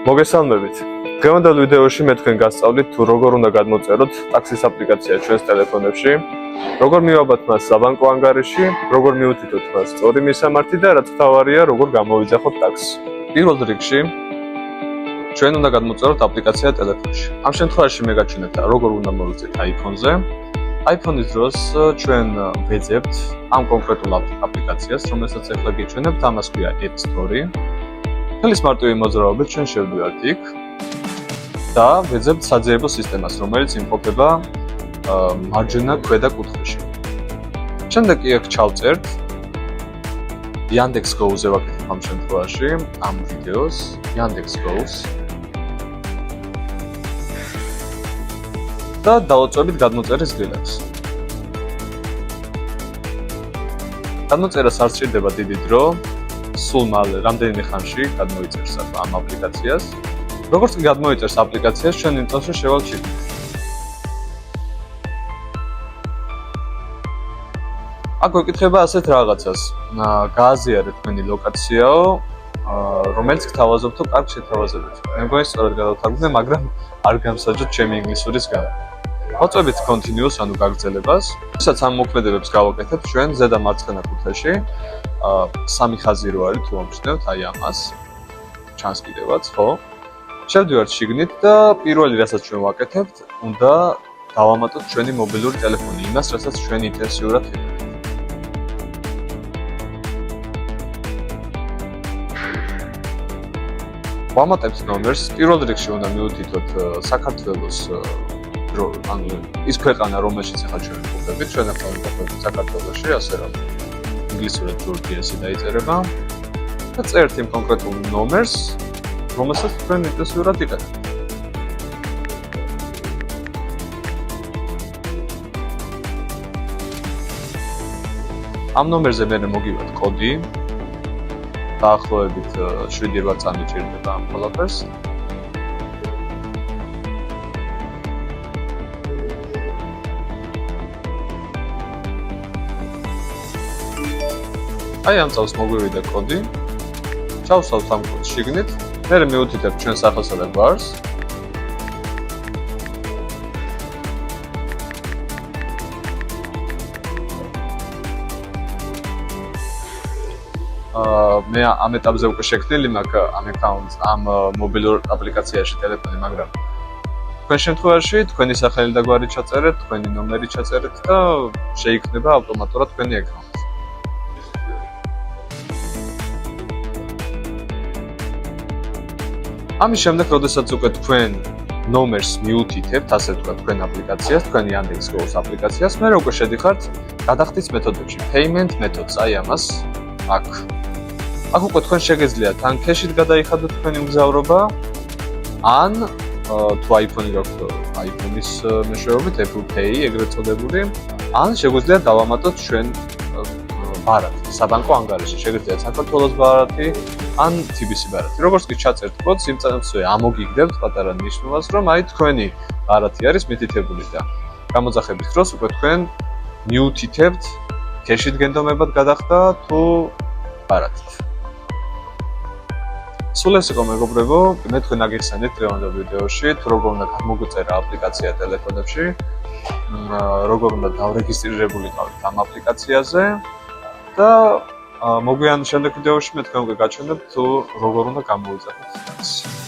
მოგესალმებით. დღევანდელ ვიდეოში მე თქვენ გასწავლით თუ როგორ უნდა გადმოწეროთ ტაქსის აპლიკაცია ჩვენს ტელეფონებში, როგორ მივაბათ მას საბანკო ანგარიში, როგორ მივუთითოთ მას სწორი მისამართი და რაც თავარია, როგორ გამოვიძახოთ ტაქსს. პირველ რიგში ჩვენ უნდა გადმოწეროთ აპლიკაცია ტელეფონში. ამ შემთხვევაში მე გაჩვენებთ როგორ უნდა მოვიწეთ iPhone-ზე. iPhone-ის დროს ჩვენ ვეძებთ ამ კონკრეტულ აპლიკაციას, რომელსაც ახლა გიჩვენებთ, ამას ქვია App Store. ხელის მარტივი მოძრაობით ჩვენ შევდივართ იქ და ვეძებთ საძიებო სისტემას, რომელიც იმყოფება მარჯვენა ქვედა კუთხეში. შემდეგ კი აქ ჩავწერთ Yandex.Go-ზე ვაკეთებ ამ შემთხვევაში ამ ვიდეოს Yandex.Go-ს და დავაწვევით გადმოწერის გილებს. გადმოწერას არ სჭირდება დიდი დრო. სულ მალე რამდენიმე ხანში გადმოიწერს ამ აპლიკაციას. როგორც კი გადმოიწერს აპლიკაციას, ჩვენ იმ წელში შევალჩით. აქ გვეკითხება ასეთ რაღაცას. გააზიარეთ თქვენი ლოკაციაო, რომელიც გთავაზობთ კარგ შეთავაზებაში. მე მგონი სწორად გადავთარგმნე, მაგრამ არ გამსაჯოთ ჩემი ინგლისურის გამო. ვაწვევით continuous, ანუ გაგრძელებას. რასაც ამ მოქმედებებს გავაკეთებთ ჩვენ ზედა მარცხენა კუთხეში. სამი ხაზი რო არის თუ ამჩნევთ, აი ამას. ჩანს კიდევაც, ხო? შევდივართ შიგნით და პირველი რასაც ჩვენ ვაკეთებთ, უნდა დავამატოთ ჩვენი მობილური ტელეფონი, იმას, რასაც ჩვენ ინტენსიურად ვიყენებთ. ვამატებთ ნომერს, პირველ რიგში უნდა მივუთითოთ საქართველოს ანუ ის ქვეყანა, რომელშიც ახლა ჩვენ ვიყავით, ჩვენ ახლა ვიყავით საქართველოში, ასე რომ ინგლისურად ჯორჯიასი დაიწერება და წერთ იმ კონკრეტულ ნომერს, რომელსაც თქვენ ინტენსიურად იყენებთ. ამ ნომერზე მე მოგივათ კოდი. დაახლოებით 7-8 წამი ჭირდება ამ ყველაფერს. აი ამ წელს მოგვივიდა კოდი. ჩავსავთ ამ კოდს შიგნით. მე მივუთითებ ჩვენ სახელსა და გვარს. მე ამ ეტაპზე უკვე შექმნილი მაქვს ამ აკაუნტს ამ მობილურ აპლიკაციაში ტელეფონი, მაგრამ თქვენ შემთხვევაში თქვენი სახელი და გვარი ჩაწერეთ, თქვენი ნომერი ჩაწერეთ და შეიქმნება ავტომატურად თქვენი აკაუნტი. ამის შემდეგ, როდესაც უკვე თქვენ ნომერს მიუთითებთ, ასე ვთქვათ, თქვენ აპლიკაციას, თქვენ Yandex.Go-ს აპლიკაციას, მე უკვე შედიხართ გადახდის მეთოდებში, payment methods, აი ამას აქ. აქ უკვე თქვენ შეგეძლიათ ან cash-ით გადაიხადოთ თქვენი მგზავრობა, ან თუ iPhone-ი გაქვთ, iPhone-ის მეშვეობით Apple Pay ეგრეთ წოდებული, ან შეგვიძლია დავამატოთ ჩვენ ბარათი, საბანკო ანგარიში, შეგიძლიათ საქართველოს ბარათი, ან TBC ბარათი. როგორც კი ჩაწერთ კოდს, იმ წამსვე ამოგიგდებთ პატარა ნიშნულას, რომ აი თქვენი ბარათი არის მითითებული და გამოძახების დროს უკვე თქვენ მიუთითებთ cash-ით გენდომებად გადახდა თუ ბარათით. სულ ეს იყო მეგობრებო, მე თქვენ აგიხსენეთ დღევანდელ ვიდეოში, თუ როგორ უნდა გამოგწერა აპლიკაცია ტელეფონებში, როგორ უნდა დავრეგისტრირებული ყავით ამ აპლიკაციაზე და მოგვიანებით შემდეგ ვიდეოში მე თქვენ უკვე გაჩვენებთ თუ როგორ უნდა გამოვიძახოთ ტაქსი.